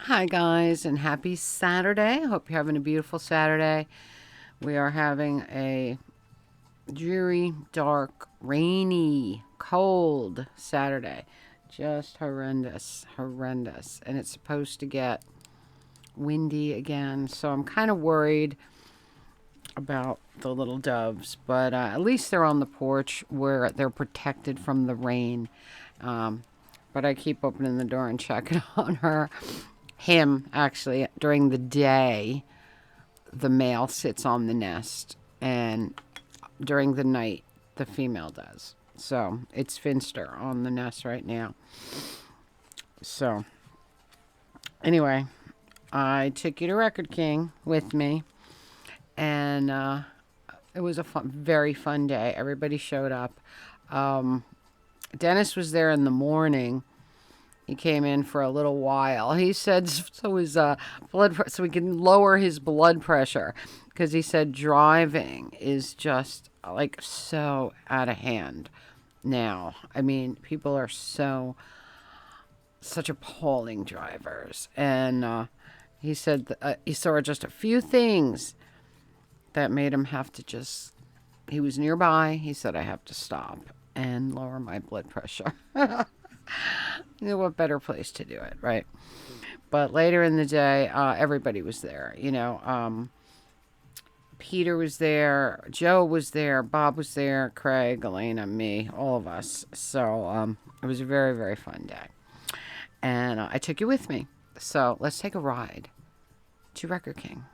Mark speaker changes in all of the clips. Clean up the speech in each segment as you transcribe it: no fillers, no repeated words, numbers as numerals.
Speaker 1: Hi, guys, and happy Saturday. Hope you're having a beautiful Saturday. We are having a dreary, dark, rainy, cold Saturday. Just horrendous, horrendous. And it's supposed to get windy again. So I'm kind of worried about the little doves, but at least they're on the porch where they're protected from the rain. Um, but I keep opening the door and checking on him, actually, during the day. The male sits on the nest, and during the night, the female does. So it's Finster on the nest right now. So, anyway, I took you to Record King with me, and it was a very fun day. Everybody showed up. Um, Dennis was there in the morning. He came in for a little while. He said so his so he can lower his blood pressure, because he said driving is just like so out of hand now. I mean, people are such appalling drivers, and he said he saw just a few things that made him have to just. He was nearby. He said, I have to stop and lower my blood pressure. You know, what better place to do it, right? But later in the day, everybody was there. Peter was there, Joe was there, Bob was there, Craig, Elena, me, all of us. So it was a very, very fun day. And I took you with me. So let's take a ride to Record King.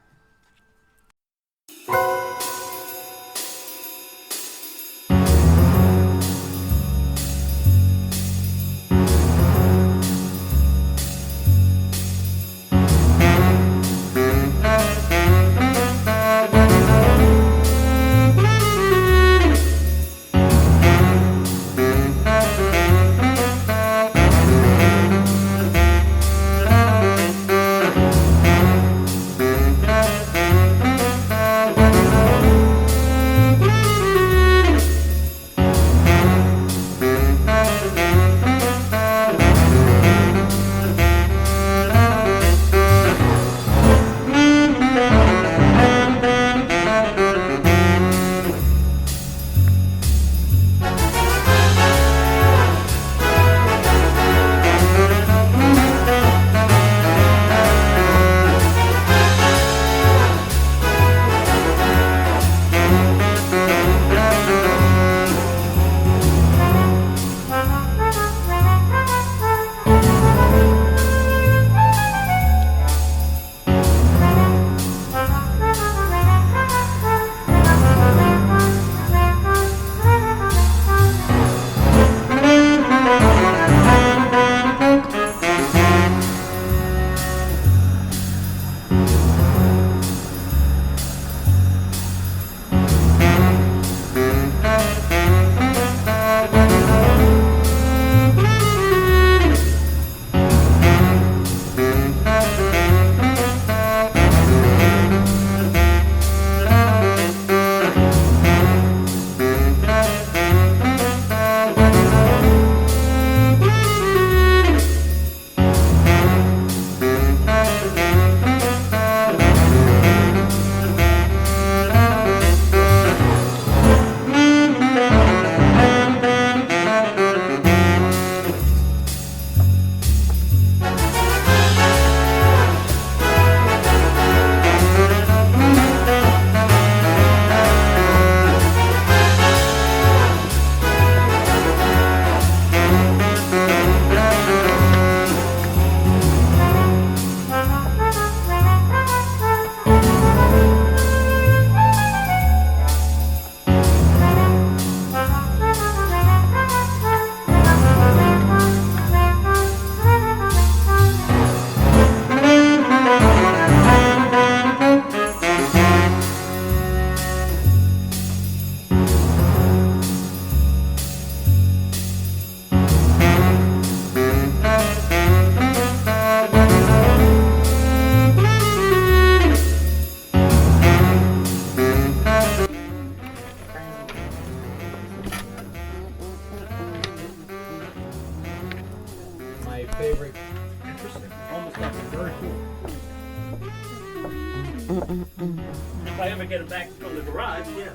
Speaker 2: If I ever get it back from the garage, yeah.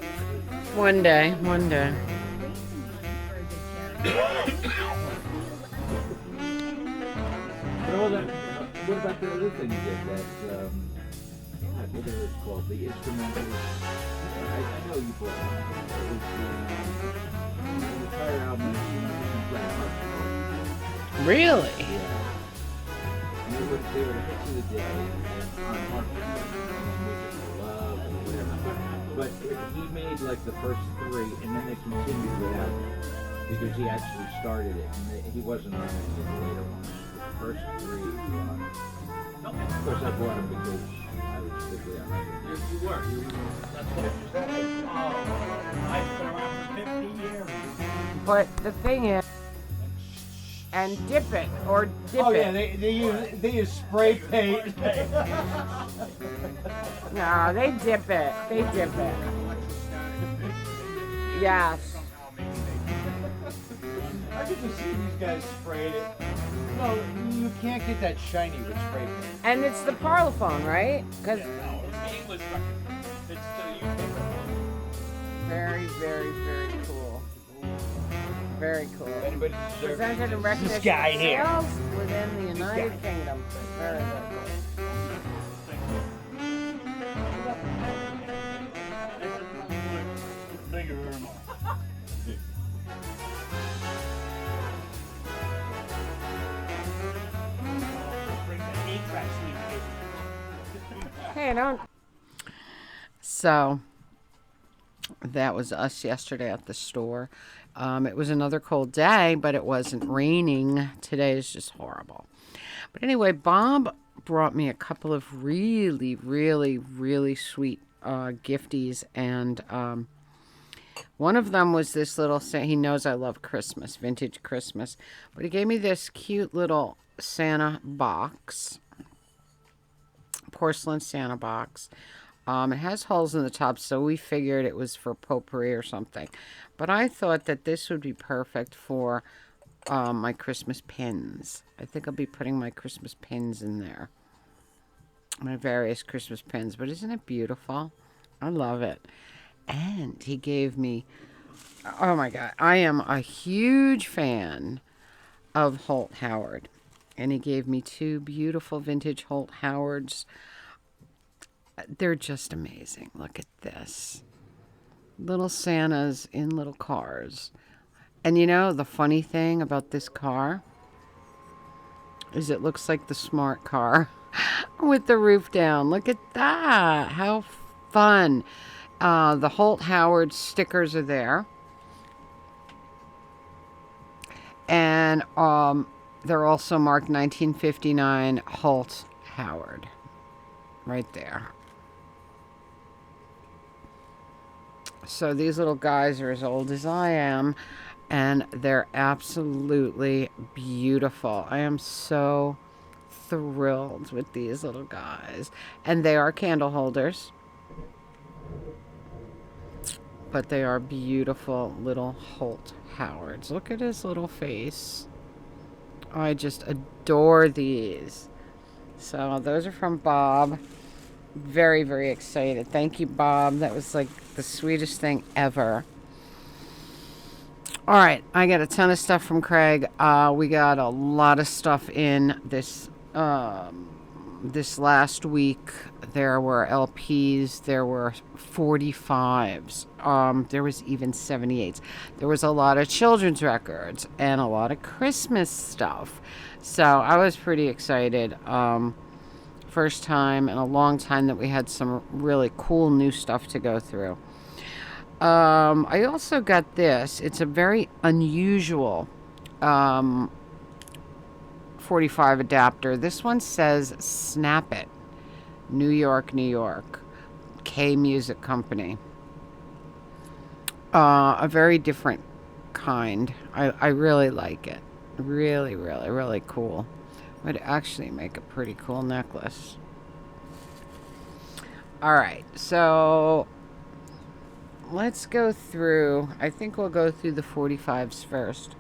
Speaker 1: One day, one day.
Speaker 3: What about the other thing you did? That what is it called? The instrumental. I know you bought one. It was the entire album. You play harp.
Speaker 1: Really?
Speaker 3: Yeah. And they were hits of the day on harp. Music for Love or whatever. But he made like the first three, and then they continued without it because he actually started it, and he wasn't on any of the later ones. The first three were on. Of course, I bought them because I was strictly on it.
Speaker 2: You were. That's what you said. Oh, I've been around for 50 years.
Speaker 1: But the thing is, and dip it or dip
Speaker 4: Oh
Speaker 1: it.
Speaker 4: yeah, they use spray paint.
Speaker 1: No, they dip it. They dip it. Yes.
Speaker 4: I could just see these guys sprayed it. No, you can't get that shiny with spray paint.
Speaker 1: And it's the Parlophone, right? Because
Speaker 2: No, it's the English record. It's the UK record.
Speaker 1: very, very, very cool. Very cool.
Speaker 4: Anybody deserve
Speaker 1: Presented in recognition
Speaker 4: this guy
Speaker 1: of
Speaker 4: here.
Speaker 1: sales within the United Kingdom. Very, very cool.
Speaker 2: Thank you very much. Bring the 8-track sleeve.
Speaker 1: Hey, don't. So, that was us yesterday at the store. It was another cold day, but it wasn't raining. Today is just horrible. But anyway, Bob brought me a couple of really, really, really sweet gifties, and one of them was this little, he knows I love Christmas, vintage Christmas, but he gave me this cute little Santa box, porcelain Santa box. It has holes in the top, so we figured it was for potpourri or something. But I thought that this would be perfect for my Christmas pins. I think I'll be putting my Christmas pins in there. My various Christmas pins. But isn't it beautiful? I love it. And he gave me, oh my God, I am a huge fan of Holt Howard. And he gave me two beautiful vintage Holt Howards. They're just amazing. Look at this. Little Santas in little cars. And you know, the funny thing about this car is it looks like the smart car with the roof down. Look at that. How fun. The Holt Howard stickers are there. And they're also marked 1959 Holt Howard. Right there. So these little guys are as old as I am, and they're absolutely beautiful. I am so thrilled with these little guys. And they are candle holders, but they are beautiful little Holt Howards. Look at his little face. I just adore these. So those are from Bob. Very, very excited. Thank you, Bob. That was like the sweetest thing ever. All right, I got a ton of stuff from Craig. We got a lot of stuff in this this last week. There were LPs. There were 45s. There was even 78s. There was a lot of children's records and a lot of Christmas stuff. So I was pretty excited. First time in a long time that we had some really cool new stuff to go through. I also got this. It's a very unusual 45 adapter. This one says Snap It, New York, New York, K Music Company. A very different kind. I really like it. Really, really, really cool. Would actually make a pretty cool necklace. All right, so let's go through. I think we'll go through the 45s first.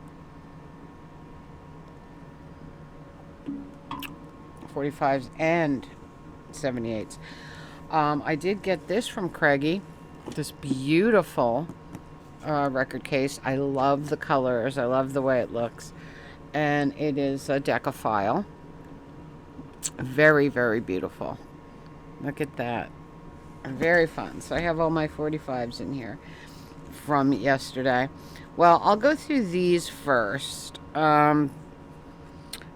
Speaker 1: 45s and 78s. I did get this from Craigie, this beautiful record case. I love the colors. I love the way it looks. And it is a decaphile. Very, very beautiful. Look at that. Very fun. So I have all my 45s in here from yesterday. Well, I'll go through these first.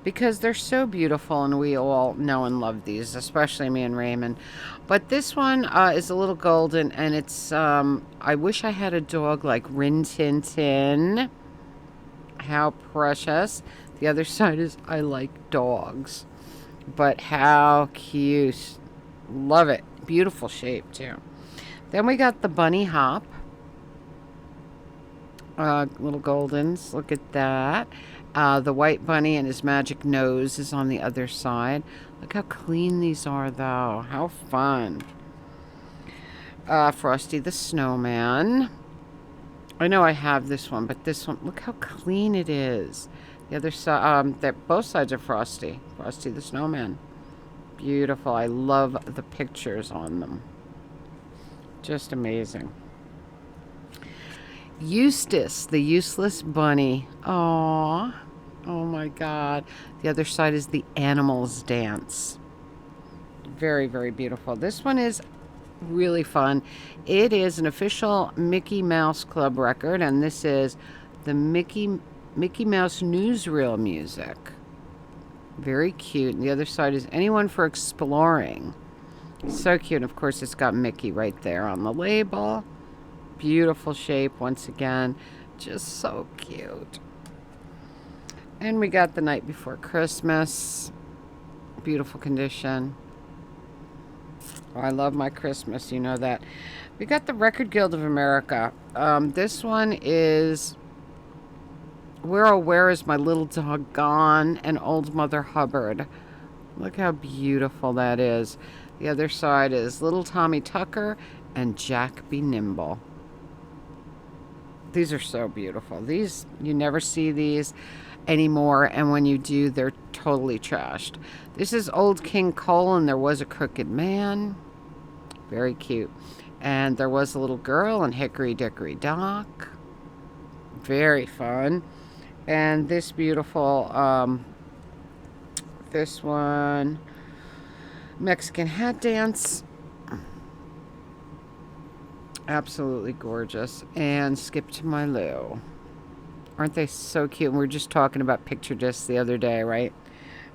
Speaker 1: Because they're so beautiful and we all know and love these, especially me and Raymond. But this one is a little golden, and it's, I wish I had a dog like Rin Tin Tin. How precious. The other side is I like dogs. But how cute. Love it. Beautiful shape, too. Then we got the Bunny Hop. Little goldens. Look at that. The white bunny and his magic nose is on the other side. Look how clean these are, though. How fun. Frosty the Snowman. I know I have this one, but this one, look how clean it is. The other side, both sides are Frosty. Frosty the Snowman. Beautiful. I love the pictures on them. Just amazing. Eustace, the useless bunny. Aww. Oh my God. The other side is the animals dance. Very, very beautiful. This one is really fun. It is an official Mickey Mouse Club record, and this is the Mickey Mouse newsreel music. Very cute. And the other side is anyone for exploring. So cute. And of course, it's got Mickey right there on the label. Beautiful shape once again. Just so cute. And we got The Night Before Christmas. Beautiful condition. Oh, I love my Christmas, you know that. We got the Record Guild of America. This one is Where Is My Little Dog Gone? And Old Mother Hubbard. Look how beautiful that is. The other side is Little Tommy Tucker and Jack Be Nimble. These are so beautiful. These, you never see these anymore, and when you do, they're totally trashed. This is Old King Cole and There Was a Crooked Man. Very cute. And There Was a Little Girl and Hickory Dickory Dock. Very fun. And this beautiful, this one, Mexican Hat Dance. Absolutely gorgeous. And Skip to My Lou. Aren't they so cute? And we were just talking about picture discs the other day, right?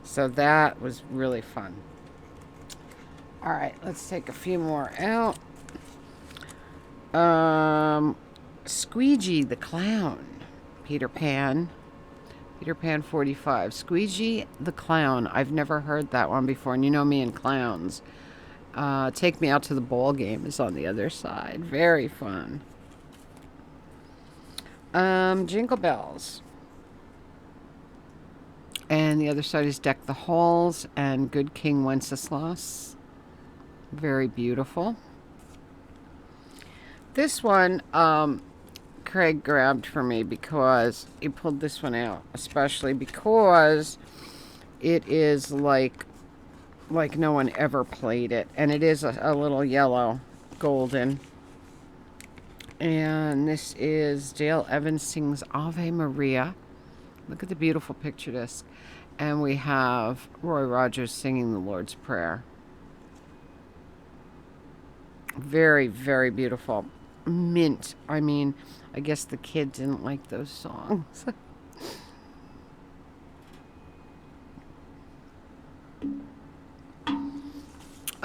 Speaker 1: So that was really fun. All right, let's take a few more out. Squeegee the Clown. Peter Pan 45. Squeegee the Clown. I've never heard that one before, and you know me and clowns. Take Me Out to the Ball Game is on the other side. Very fun. Jingle Bells. And the other side is Deck the Halls and Good King Wenceslas. Very beautiful. This one, Craig grabbed for me because he pulled this one out, especially because it is like no one ever played it. And it is a little yellow golden. And this is Dale Evans Sings Ave Maria. Look at the beautiful picture disc. And we have Roy Rogers singing the Lord's Prayer. Very, very beautiful. Mint. I mean, I guess the kid didn't like those songs.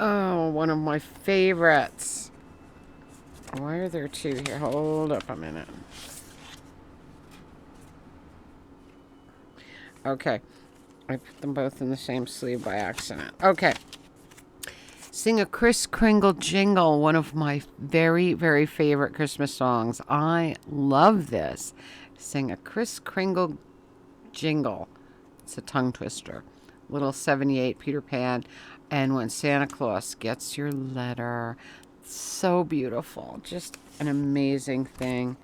Speaker 1: Oh, one of my favorites. Why are there two here? Hold up a minute. Okay. I put them both in the same sleeve by accident. Okay. Sing a Kris Kringle Jingle, one of my very, very favorite Christmas songs. I love this. Sing a Kris Kringle Jingle. It's a tongue twister. Little 78 Peter Pan. And When Santa Claus Gets Your Letter. So beautiful. Just an amazing thing.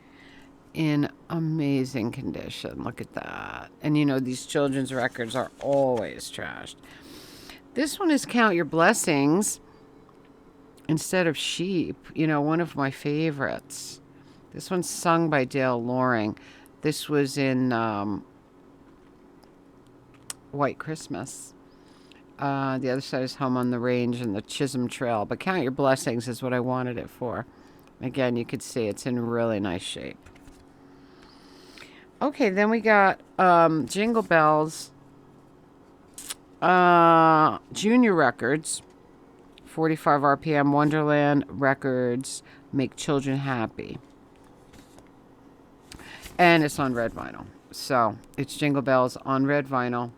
Speaker 1: In amazing condition. Look at that. And you know, these children's records are always trashed. This one is Count Your Blessings instead of Sheep. You know, one of my favorites. This one's sung by Dale Loring. This was in White Christmas. The other side is Home on the Range and the Chisholm Trail. But Count Your Blessings is what I wanted it for. Again, you could see it's in really nice shape. Okay, then we got Jingle Bells Junior Records, 45 RPM, Wonderland Records, Make Children Happy. And it's on red vinyl. So it's Jingle Bells on red vinyl.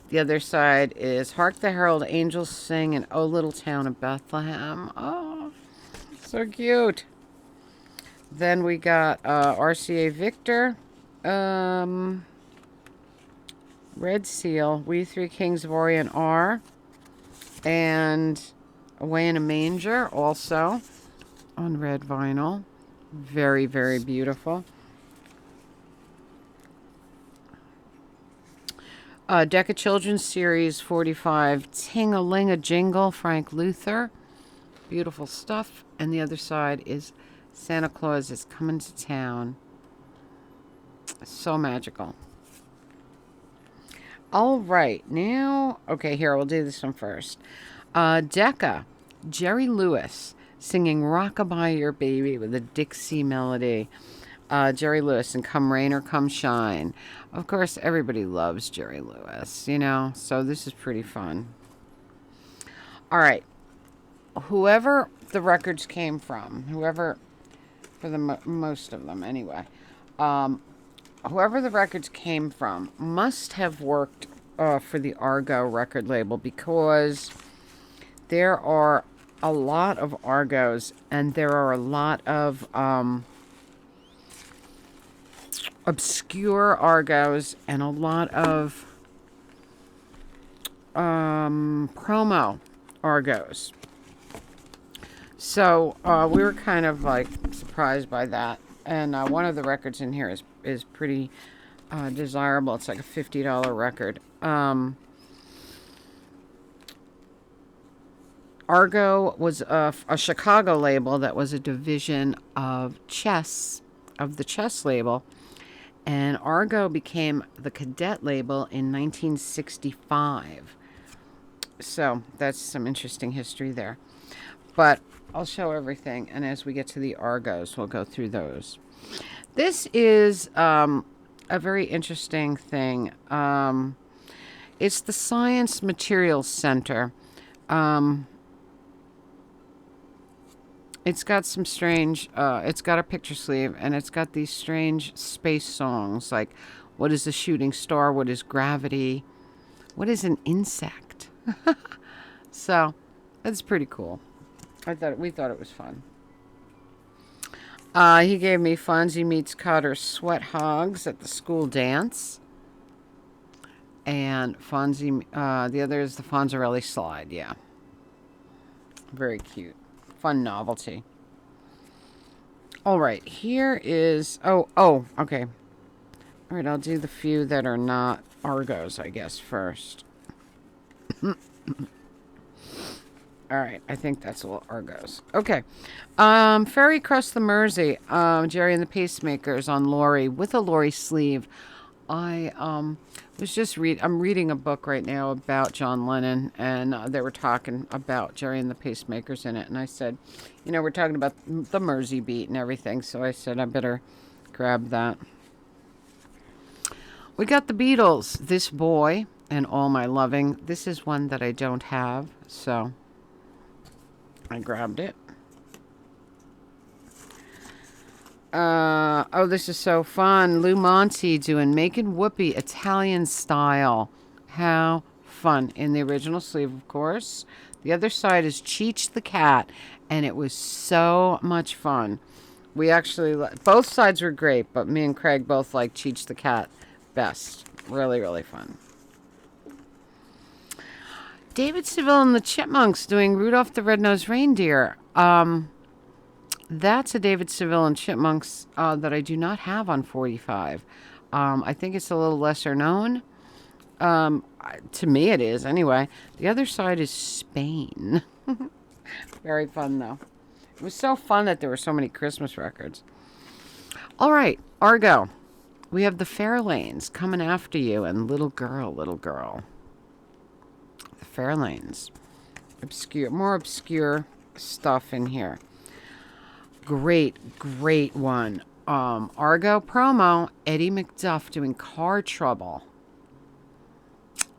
Speaker 1: The other side is Hark the Herald Angels Sing and Oh Little Town of Bethlehem. Oh, so cute. Then we got RCA Victor, Red Seal, We Three Kings of Orient R, and Away in a Manger, also on red vinyl. Very, very beautiful. Decca Children's Series 45, Ting-a-Ling-a-Jingle, Frank Luther. Beautiful stuff. And the other side is Santa Claus is Coming to Town. So magical. All right, now, okay, here, we'll do this one first. Decca, Jerry Lewis, singing Rockabye Your Baby with a Dixie melody. Jerry Lewis and Come Rain or Come Shine. Of course, everybody loves Jerry Lewis, you know, so this is pretty fun. All right, whoever the records came from, whoever, for the most of them anyway, whoever the records came from must have worked for the Argo record label, because there are a lot of Argos and there are a lot of obscure Argos and a lot of promo Argos. So we were kind of like surprised by that. And one of the records in here is pretty desirable. It's like a $50 record. Argo was a Chicago label that was a division of Chess, of the Chess label. And Argo became the Cadet label in 1965. So that's some interesting history there. But I'll show everything, and as we get to the Argos, we'll go through those. This is a very interesting thing. It's the Science Materials Center. It's got some strange, it's got a picture sleeve, and it's got these strange space songs, like, what is a shooting star? What is gravity? What is an insect? So, that's pretty cool. We thought it was fun. He gave me Fonzie Meets Cotter Sweat Hogs at the school dance. And Fonzie, the other is the Fonzarelli Slide, yeah. Very cute. Fun novelty. All right, here is, okay. All right, I'll do the few that are not Argos, I guess, first. All right, I think that's all Argos. Okay. Ferry Across the Mersey, Jerry and the Pacemakers on Lori, with a Lori sleeve. I was just I'm reading a book right now about John Lennon, and they were talking about Jerry and the Pacemakers in it. And I said, you know, we're talking about the Mersey beat and everything, so I said I better grab that. We got the Beatles, This Boy and All My Loving. This is one that I don't have, so I grabbed it. This is so fun. Lou Monte doing Making Whoopee Italian style. How fun. In the original sleeve, of course. The other side is Cheech the Cat, and it was so much fun. We actually, both sides were great, but me and Craig both liked Cheech the Cat best. Really, really fun. David Seville and the Chipmunks doing Rudolph the Red-Nosed Reindeer. That's a David Seville and Chipmunks that I do not have on 45. I think it's a little lesser known. To me, it is anyway. The other side is Spain. Very fun, though. It was so fun that there were so many Christmas records. All right, Argo. We have the Fairlanes coming after you and Little Girl, Little Girl. The Fairlanes. Obscure, more obscure stuff in here. Great, great one. Argo promo, Eddie McDuff doing Car Trouble.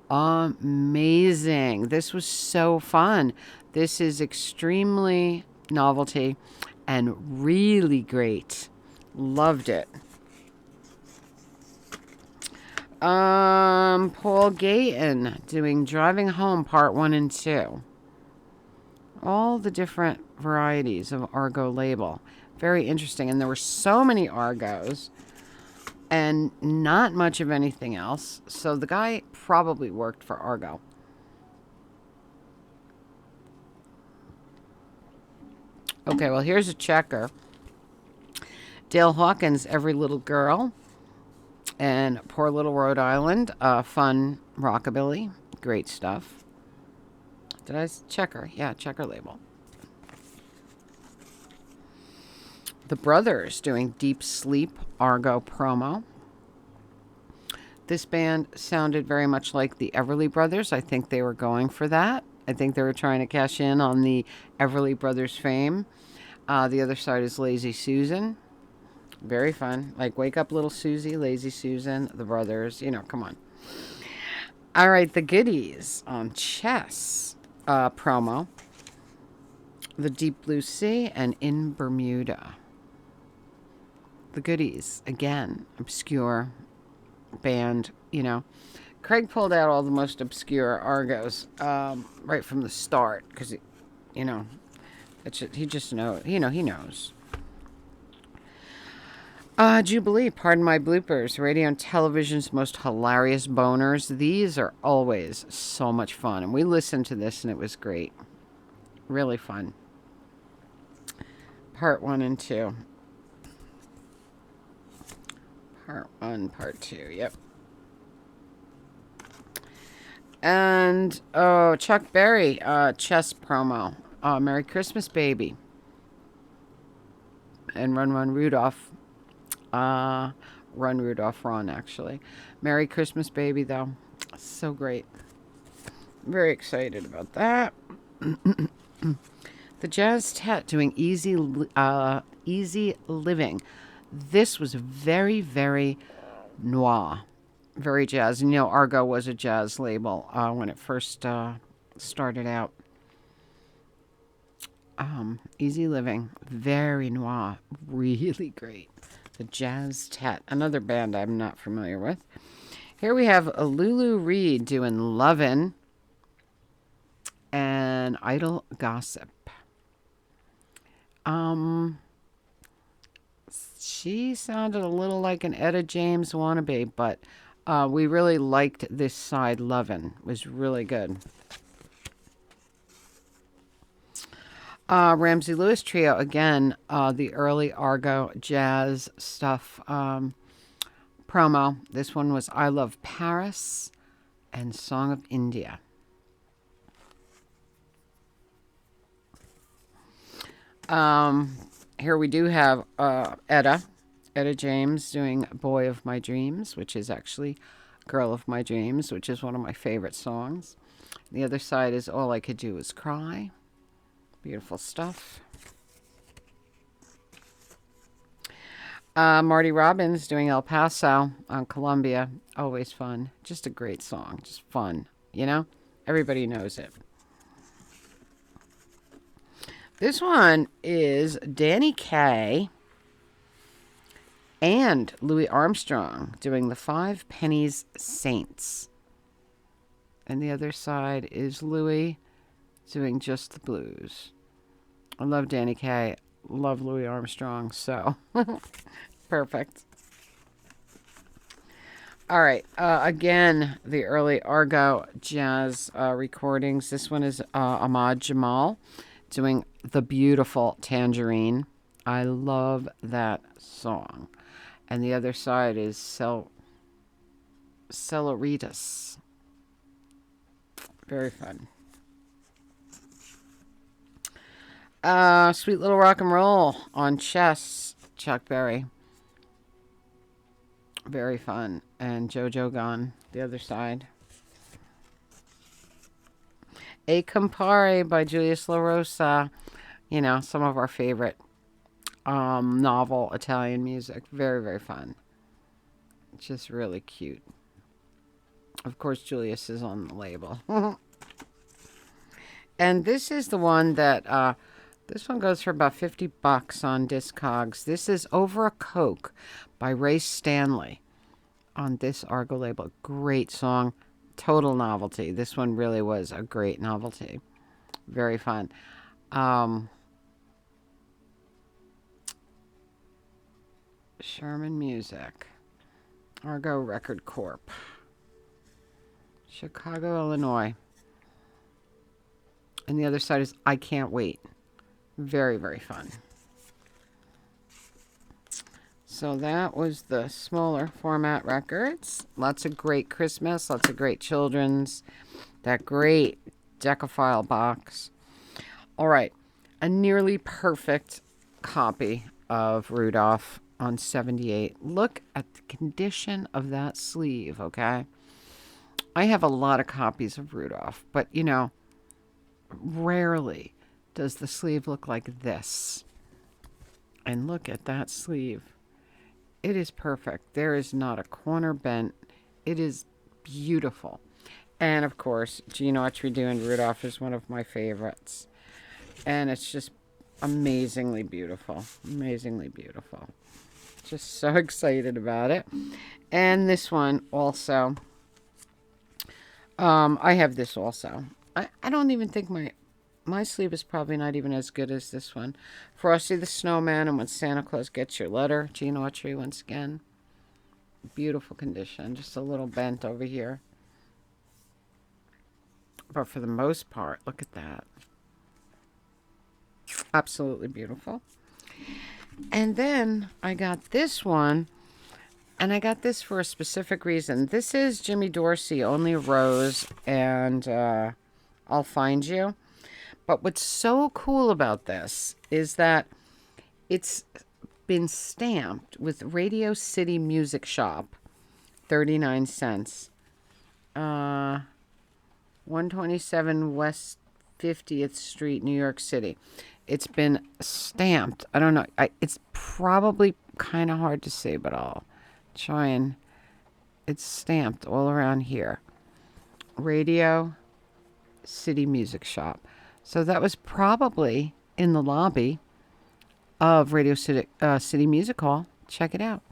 Speaker 1: Amazing. This was so fun. This is extremely novelty and really great. Loved it. Paul Gayton doing Driving Home Part 1 and 2. All the different varieties of Argo label. Very interesting. And there were so many Argos and not much of anything else. So the guy probably worked for Argo. Okay, well, here's a checker. Dale Hawkins, Every Little Girl. And Poor Little Rhode Island. Fun rockabilly. Great stuff. Did I checker? Yeah, checker label. The Brothers doing Deep Sleep Argo promo. This band sounded very much like the Everly Brothers. I think they were going for that. I think they were trying to cash in on the Everly Brothers fame. The other side is Lazy Susan. Very fun. Like Wake Up Little Susie, Lazy Susan, the Brothers. You know, come on. All right, the Goodies on Chess promo. The Deep Blue Sea and In Bermuda. The Goodies, again, obscure band, you know. Craig pulled out all the most obscure Argos right from the start because, you know, he just knows. He knows. Jubilee, Pardon My Bloopers, radio and television's most hilarious boners. These are always so much fun. And we listened to this and it was great. Really fun. Part 1 and 2. Part 1, Part 2, yep. And, Chuck Berry, chess promo. Merry Christmas, Baby. And Run, Run, Rudolph. Run, Rudolph, Run, actually. Merry Christmas, Baby, though. So great. Very excited about that. The Jazz Tet doing Easy Living. This was very, very noir. Very jazz. And, you know, Argo was a jazz label when it first started out. Easy Living. Very noir. Really great. The Jazz Tet. Another band I'm not familiar with. Here we have Lulu Reed doing Lovin' and Idle Gossip. She sounded a little like an Etta James wannabe, but we really liked this side. Lovin' was really good. Ramsey Lewis Trio, again, the early Argo jazz stuff promo. This one was I Love Paris and Song of India. Here we do have Etta James doing Boy of My Dreams, which is actually Girl of My Dreams, which is one of my favorite songs. The other side is All I Could Do Was Cry. Beautiful stuff. Marty Robbins doing El Paso on Columbia. Always fun. Just a great song. Just fun. You know? Everybody knows it. This one is Danny Kaye and Louis Armstrong doing the Five Pennies Saints. And the other side is Louis doing Just the Blues. I love Danny Kaye. Love Louis Armstrong. So, perfect. All right. Again, the early Argo jazz recordings. This one is Ahmad Jamal doing The Beautiful Tangerine. I love that song. And the other side is Celeritas. Very fun. Sweet Little Rock and Roll on chess, Chuck Berry. Very fun. And JoJo Gone, the other side. A Compare by Julius La Rosa. You know, some of our favorite novel Italian music. Very, very fun. Just really cute. Of course, Julius is on the label. And this is the one that, this one goes for about $50 on Discogs. This is Over a Coke by Ray Stanley on this Argo label. Great song. Total novelty. This one really was a great novelty. Very fun. Sherman Music. Argo Record Corp. Chicago, Illinois. And the other side is I Can't Wait. Very, very fun. So that was the smaller format records. Lots of great Christmas, lots of great children's. That great Decaphile box. All right, a nearly perfect copy of Rudolph on 78. Look at the condition of that sleeve, okay? I have a lot of copies of Rudolph, but you know, rarely does the sleeve look like this. And look at that sleeve. It is perfect. There is not a corner bent. It is beautiful. And of course, Gene Autry doing Rudolph is one of my favorites. And it's just amazingly beautiful. Amazingly beautiful. Just so excited about it. And this one also. I have this also. I don't even think my sleeve is probably not even as good as this one. Frosty the Snowman and When Santa Claus Gets Your Letter. Gene Autry once again. Beautiful condition. Just a little bent over here. But for the most part, look at that. Absolutely beautiful. And then I got this one. And I got this for a specific reason. This is Jimmy Dorsey, Only a Rose, and I'll Find You. But what's so cool about this is that it's been stamped with Radio City Music Shop, 39 cents. 127 West 50th Street, New York City. It's been stamped. I don't know. It's probably kind of hard to see, but I'll try and... It's stamped all around here. Radio City Music Shop. So that was probably in the lobby of Radio City, City Music Hall. Check it out.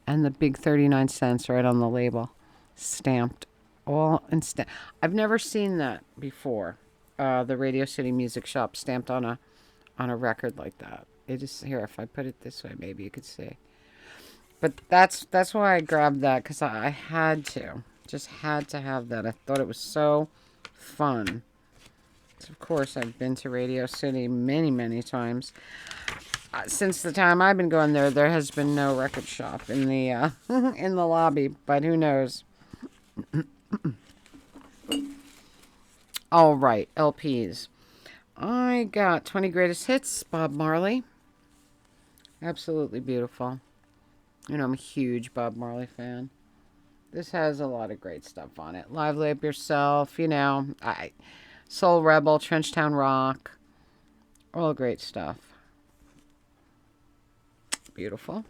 Speaker 1: And the big 39 cents right on the label. Stamped. All in stamp. I've never seen that before. The Radio City Music Shop stamped on a record like that. It is here. If I put it this way, maybe you could see. But that's why I grabbed that, because I had to. Just had to have that. I thought it was so fun. So of course, I've been to Radio City many, many times. Since the time I've been going there, there has been no record shop in the in the lobby. But who knows? All right, LPs. I got 20 Greatest Hits, Bob Marley. Absolutely beautiful. You know, I'm a huge Bob Marley fan. This has a lot of great stuff on it. Lively Up Yourself, you know. Soul Rebel, Trenchtown Rock. All great stuff. Beautiful.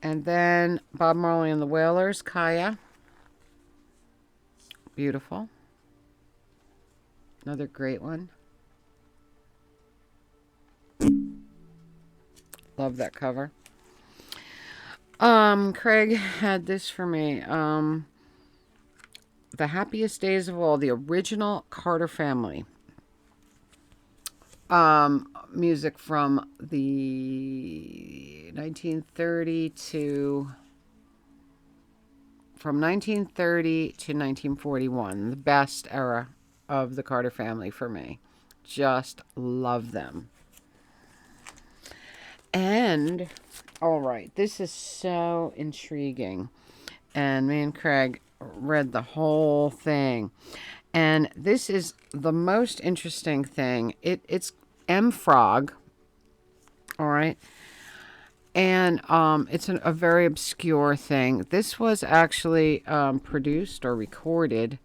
Speaker 1: And then Bob Marley and the Wailers, Kaya. Beautiful. Another great one. Love that cover. Craig had this for me. The Happiest Days of All, the original Carter Family. Music from the 1930 to 1941. The best era of the Carter Family for me. Just love them. And, all right, this is so intriguing. And me and Craig read the whole thing. And this is the most interesting thing. It's M Frog, all right? And it's a very obscure thing. This was actually produced or recorded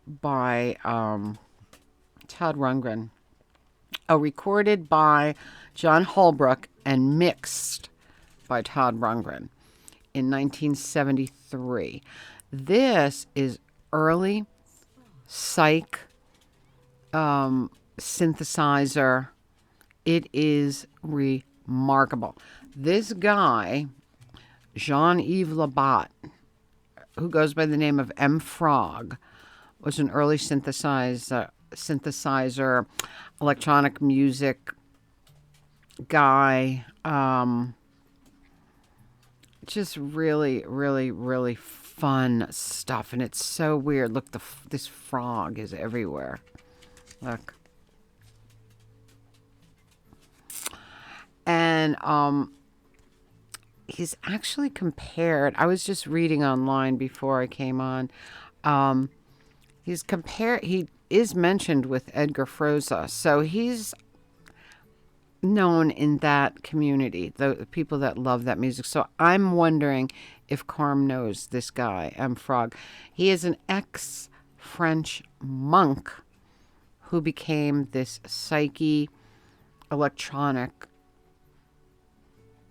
Speaker 1: by Todd Rundgren. Oh, recorded by John Holbrook and mixed by Todd Rundgren in 1973. This is early psych synthesizer. It is remarkable. This guy, Jean-Yves Labat, who goes by the name of M Frog, was an early synthesizer, electronic music guy. Just really, really, really fun stuff, and it's so weird. Look, this frog is everywhere. Look, and he's actually compared. I was just reading online before I came on. He is mentioned with Edgar Froese, so he's known in that community, the people that love that music. So I'm wondering if Carm knows this guy, M Frog. He is an ex-French monk who became this psyche electronic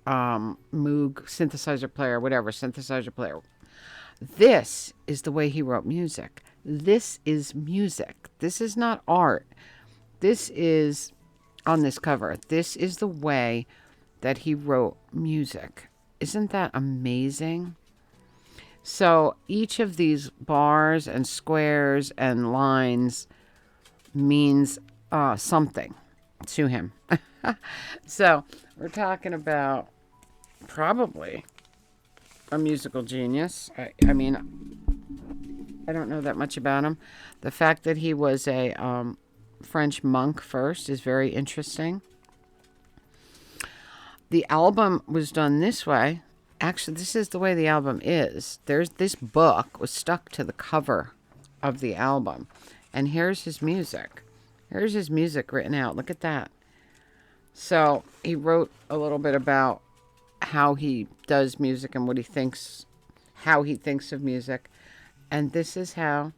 Speaker 1: Moog synthesizer player. This is the way he wrote music. This is music. This is not art. This is, on this cover, this is the way that he wrote music. Isn't that amazing? So each of these bars and squares and lines means something to him. So we're talking about probably a musical genius. I mean, I don't know that much about him. The fact that he was a French monk first is very interesting. The album was done this way. Actually, this is the way the album is. This book was stuck to the cover of the album. And here's his music. Here's his music written out. Look at that. So he wrote a little bit about how he does music and how he thinks of music. And this is how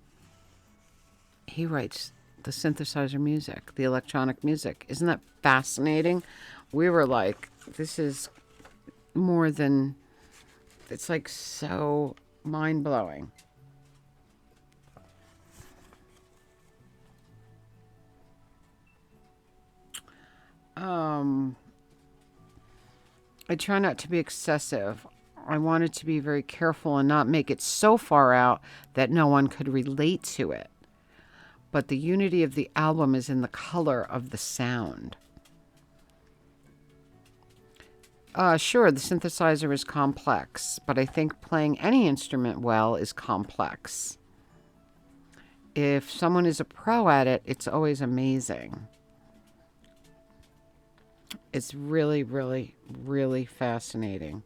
Speaker 1: he writes the synthesizer music, the electronic music. Isn't that fascinating? We were like, this is more than, it's like so mind-blowing. I try not to be excessive. I wanted to be very careful and not make it so far out that no one could relate to it. But the unity of the album is in the color of the sound. Sure, the synthesizer is complex, but I think playing any instrument well is complex. If someone is a pro at it, it's always amazing. It's really, really, really fascinating.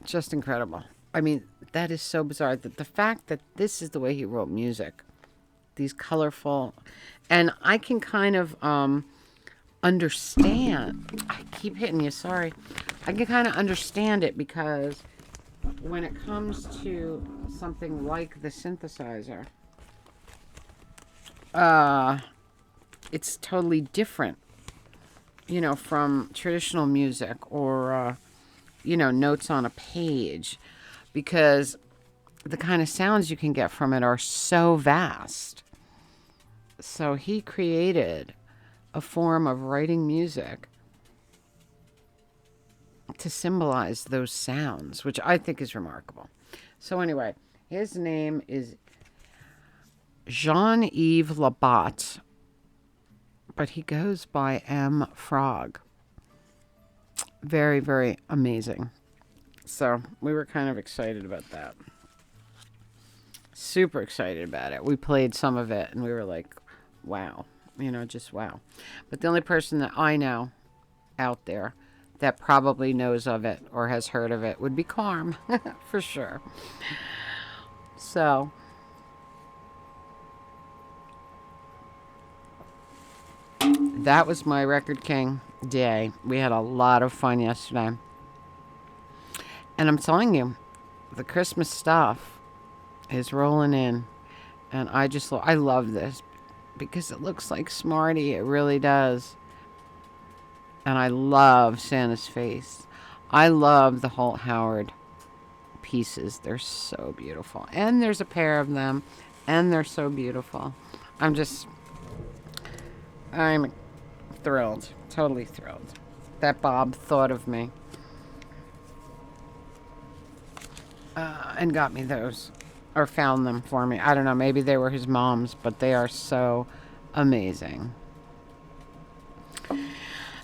Speaker 1: Just incredible. I mean, that is so bizarre. The fact that this is the way he wrote music, these colorful, and I can kind of understand. I keep hitting you, sorry. I can kind of understand it because when it comes to something like the synthesizer, it's totally different, from traditional music or, notes on a page, because the kind of sounds you can get from it are so vast. So he created a form of writing music to symbolize those sounds, which I think is remarkable. So anyway, his name is Jean-Yves Labat, but he goes by M Frog. Very, very amazing. So we were kind of excited about that. Super excited about it. We played some of it and we were like, wow, just wow. But the only person that I know out there that probably knows of it or has heard of it would be Carm, for sure. So, that was my Record King day. We had a lot of fun yesterday. And I'm telling you, the Christmas stuff is rolling in. And I love this because it looks like Smarty. It really does. And I love Santa's face. I love the Holt Howard pieces. They're so beautiful. And there's a pair of them. And they're so beautiful. I'm thrilled. Totally thrilled that Bob thought of me. And got me those. Or found them for me. I don't know. Maybe they were his mom's. But they are so amazing.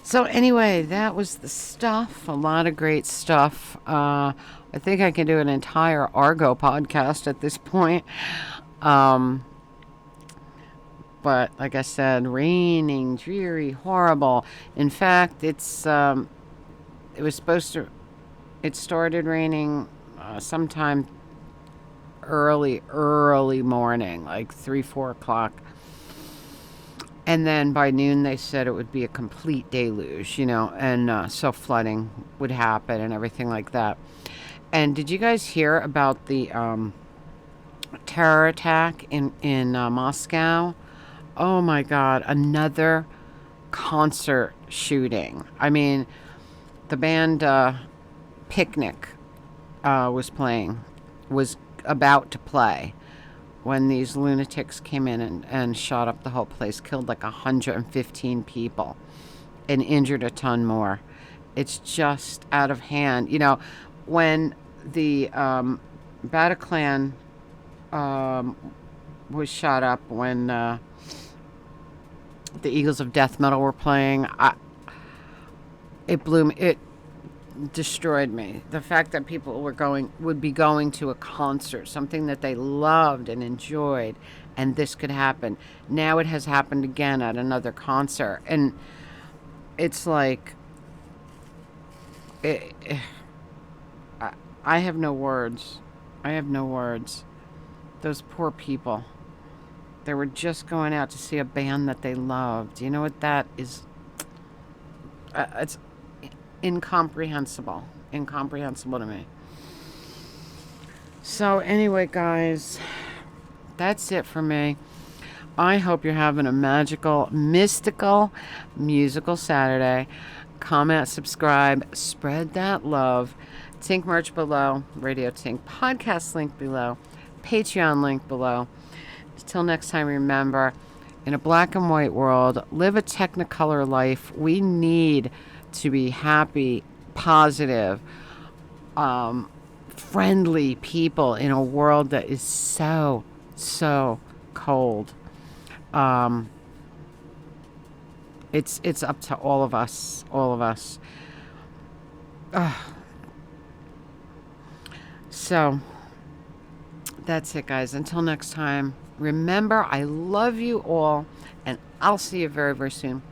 Speaker 1: So anyway, that was the stuff. A lot of great stuff. I think I can do an entire Argo podcast at this point. But like I said, raining, dreary, horrible. In fact, it started raining sometime early morning, like 3-4 o'clock. And then by noon, they said it would be a complete deluge, and so flooding would happen and everything like that. And did you guys hear about the terror attack in Moscow? Oh my God, another concert shooting. I mean, the band Picnic was about to play when these lunatics came in and shot up the whole place, killed like 115 people and injured a ton more. It's just out of hand. When the Bataclan was shot up, when the Eagles of Death Metal were playing, it destroyed me. The fact that people would be going to a concert, something that they loved and enjoyed, and this could happen. Now it has happened again at another concert, and it's like I have no words. Those poor people. They were just going out to see a band that they loved. You know what that is? It's incomprehensible to me. So anyway, guys, that's it for me. I hope you're having a magical, mystical, musical Saturday. Comment, subscribe, spread that love. Tink merch below, Radio Tink podcast link below, Patreon link below. Until next time, remember, in a black and white world, live a technicolor life. We need to be happy, positive, friendly people in a world that is so cold. It's up to all of us. So that's it, guys. Until next time, remember, I love you all, and I'll see you very, very soon.